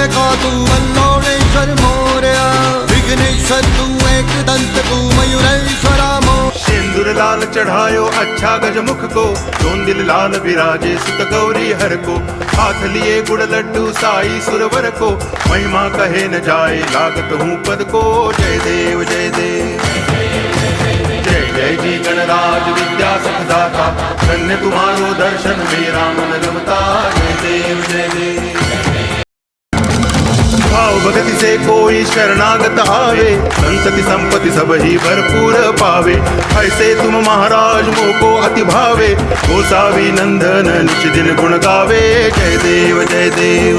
का तू वल्लोळेश्वर मोरया, विघ्नेश्वर तू एकदंत तू मयूरेश्वरा मो। सिंदूर लाल चढ़ायो अच्छा गजमुख को, दोन दिल लाल विराजे सुत गौरी हर को। हाथ लिए गुड़ लड्डू साई सुरवर को, महिमा कहे न जाए लागत हूँ पद को। जय देव जय देव जय जय जी गणराज विद्या सुखदाता, धन्य तुम्हारो दर्शन मेरा मन रमता। जय देव जय देव भाव भक्ति से कोई शरणागत आवे, संतति संपत्ति सब ही भरपूर पावे। ऐसे तुम महाराज मोको अति भावे, गोसावी नंदन निच दिन गुण गावे। जय देव जय देव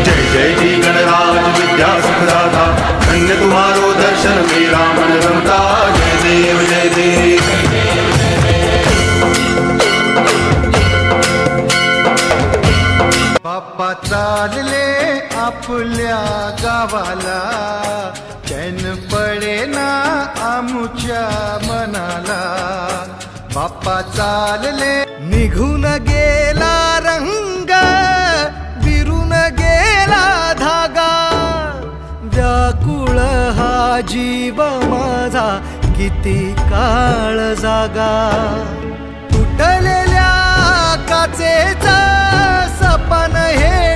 जय जय जी गणराज विद्या सुखदाता, धन्य तुम्हारो दर्शन मेरा मन रमता। जय देव जय देव बाप्पा चालले आपल्या गावाला, चैन पडे ना आमुच्या मनाला। बाप्पा चालले निघून गेला रंग, विरून गेला धागा। व्याकुळ हा जीव माझा किती काळ जागा। तुटलेल्या काचेचा सपन हे